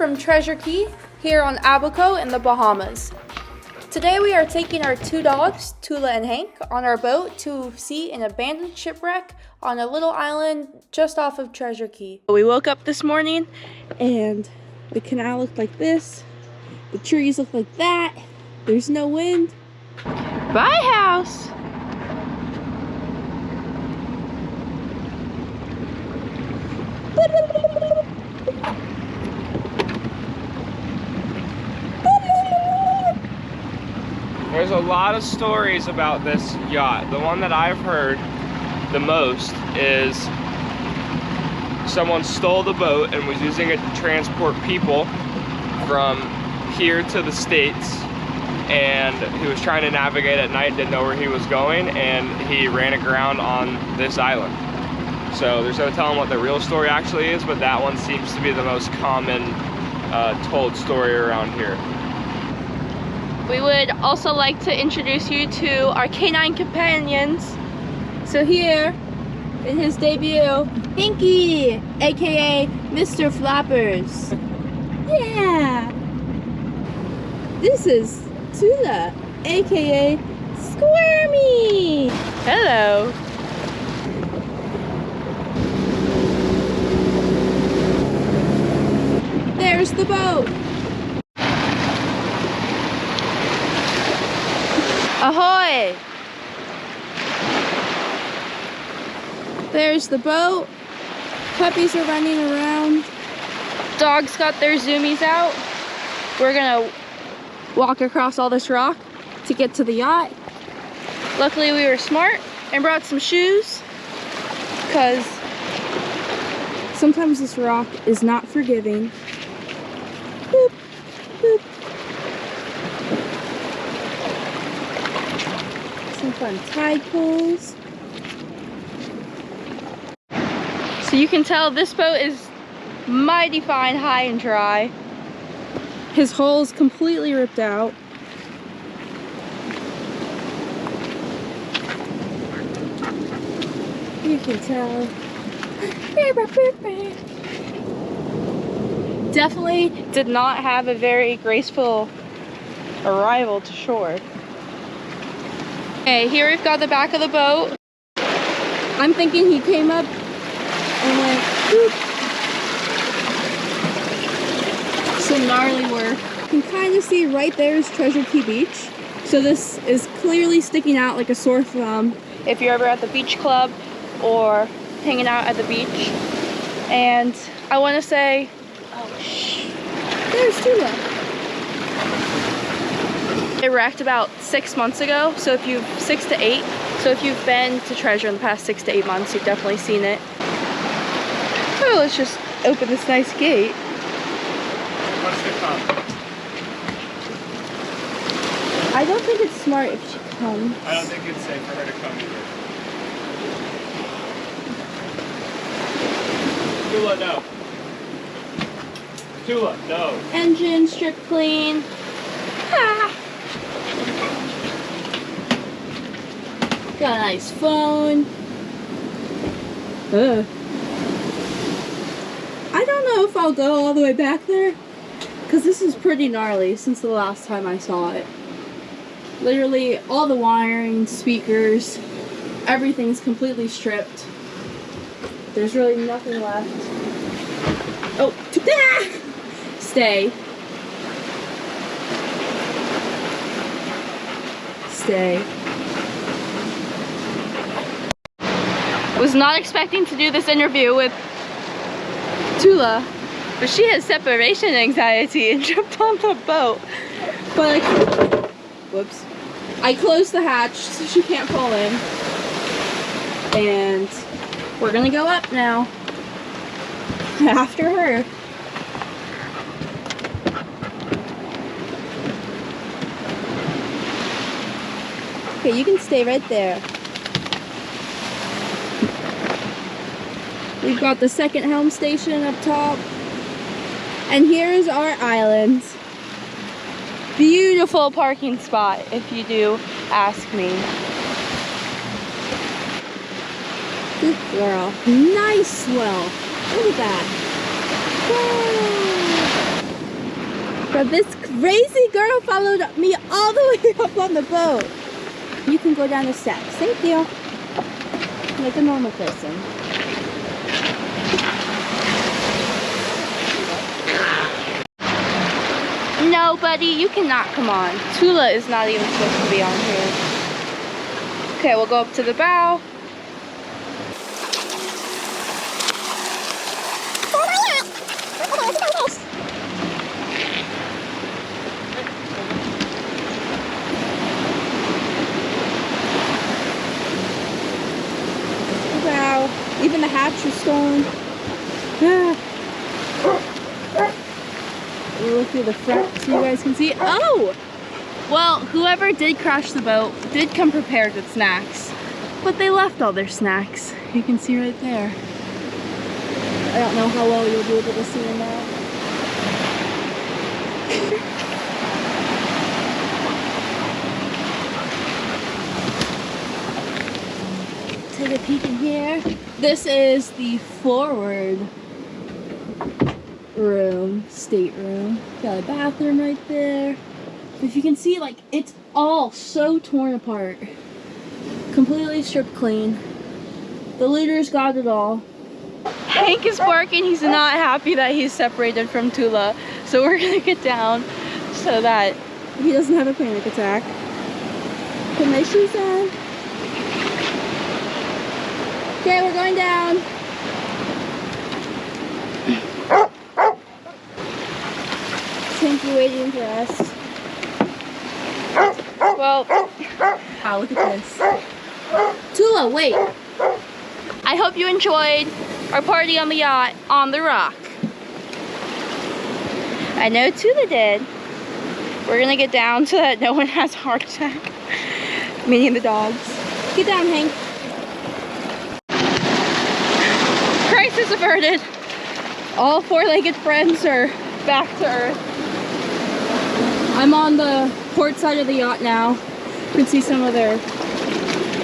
from Treasure Cay here on ABACO in the Bahamas. Today we are taking our two dogs, Tula and Hank, on our boat to see an abandoned shipwreck on a little island just off of Treasure Cay. We woke up this morning and the canal looked like this. The trees look like that. There's no wind. Bye, house! There's a lot of stories about this yacht. The one that I've heard the most is someone stole the boat and was using it to transport people from here to the States, and he was trying to navigate at night, didn't know where he was going, and he ran aground on this island. So there's no telling what the real story actually is, but that one seems to be the most common told story around here. We would also like to introduce you to our canine companions. So here, in his debut, Pinky, aka Mr. Flappers. Yeah! This is Tula, aka Squirmy! Hello! There's the boat! Ahoy! There's the boat. Puppies are running around. Dogs got their zoomies out. We're gonna walk across all this rock to get to the yacht. Luckily we were smart and brought some shoes, because sometimes this rock is not forgiving. Boop, boop. Some fun tide pulls. So you can tell this boat is mighty fine, high and dry. His hull's completely ripped out. You can tell. Definitely did not have a very graceful arrival to shore. Okay, here we've got the back of the boat. I'm thinking he came up and went whoop. Some gnarly work. You can kind of see right there is Treasure Cay Beach. So this is clearly sticking out like a sore thumb if you're ever at the beach club or hanging out at the beach. And I want to say, oh shh, there's Tula. It wrecked about 6 months ago, so if you've 6 to 8. So if you've been to Treasure in the past 6 to 8 months, you've definitely seen it. Oh, let's just open this nice gate. What's to come? I don't think it's smart if she comes. I don't think it's safe for her to come either. Tula, no. Tula, no. Engine strip clean. Ah. Got a nice phone. Ugh. I don't know if I'll go all the way back there, because this is pretty gnarly since the last time I saw it. Literally all the wiring, speakers, everything's completely stripped. There's really nothing left. Oh, ah! Stay. Stay. Was not expecting to do this interview with Tula, but she has separation anxiety and jumped on the boat. But whoops. I closed the hatch so she can't fall in. And we're gonna go up now. After her. Okay, you can stay right there. We've got the second helm station up top. And here's our island. Beautiful parking spot, if you do ask me. Good girl. Nice swell. Look at that. Whoa. But this crazy girl followed me all the way up on the boat. You can go down the steps. Thank you. Like a normal person. No, buddy, you cannot come on. Tula is not even supposed to be on here. Okay, we'll go up to the bow. Wow, even the hatch is stolen. We'll look through the front so you guys can see. Oh! Well, whoever did crash the boat did come prepared with snacks. But they left all their snacks. You can see right there. I don't know how well you'll be able to see in that. Take a peek in here. This is the forward room, stateroom. Got a bathroom right there. If you can see, like, it's all so torn apart. Completely stripped clean. The looters got it all. Hank is barking. He's not happy that he's separated from Tula. So we're gonna get down so that he doesn't have a panic attack. Put my shoes on. Okay, we're going down. Hanky waiting for us. well, Wow, look at this. Tula, wait. I hope you enjoyed our party on the yacht on the rock. I know Tula did. We're gonna get down so that no one has a heart attack. Meaning the dogs. Get down, Hank. Crisis averted. All four-legged friends are back to earth. I'm on the port side of the yacht now. You can see some of their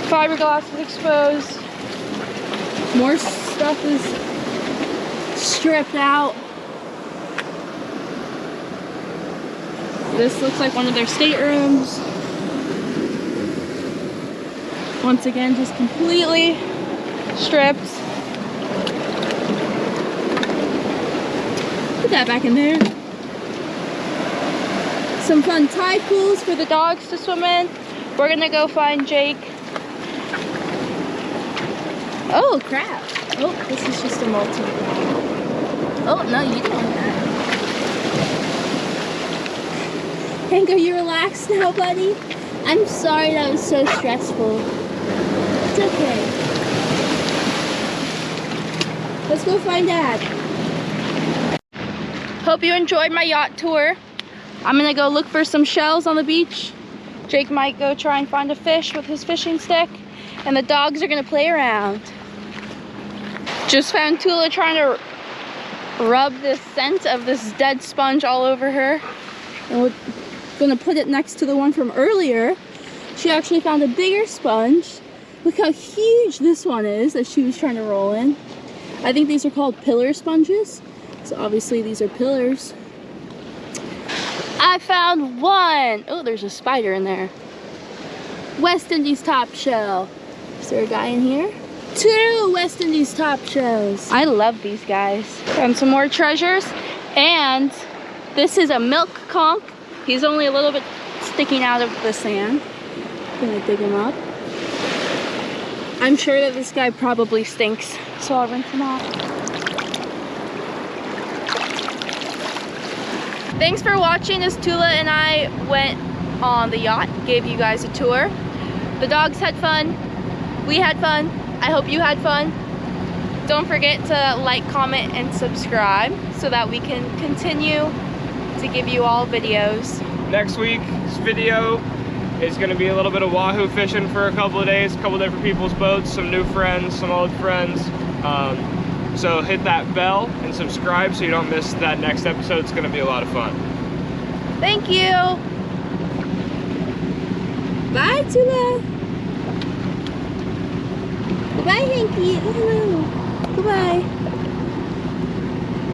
Fiberglass is exposed. more stuff is stripped out. This looks like one of their staterooms. Once again, just completely stripped. Put that back in there. Some fun tide pools For the dogs to swim in. We're gonna go find Jake. Oh, crap. Oh, this is just a multi. Oh, no, you don't want that. Hank, are you relaxed now, buddy? I'm sorry that was so stressful. It's okay. Let's go find Dad. Hope you enjoyed my yacht tour. I'm gonna go look for some shells on the beach. Jake might go try and find a fish with his fishing stick. And the dogs are gonna play around. Just found Tula trying to rub the scent of this dead sponge all over her. And we're gonna put it next to the one from earlier. She actually found a bigger sponge. Look how huge this one is that she was trying to roll in. I think these are called pillar sponges. So obviously these are pillars. I found one. Oh, there's a spider in there. West Indies top shell. Is there a guy in here? 2 West Indies top shells. I love these guys. Found some more treasures. And this is a milk conch. He's only a little bit sticking out of the sand. Gonna dig him up. I'm sure that this guy probably stinks, so I'll rinse him off. Thanks for watching as Tula and I went on the yacht, gave you guys a tour. The dogs had fun, we had fun, I hope you had fun. Don't forget to like, comment, and subscribe so that we can continue to give you all videos. Next week's video is going to be a little bit of wahoo fishing for a couple of days, a couple different people's boats, some new friends, some old friends. So hit that bell and subscribe so you don't miss that next episode. It's going to be a lot of fun. Thank you. Bye, Tula. Bye, Hanky. Hello.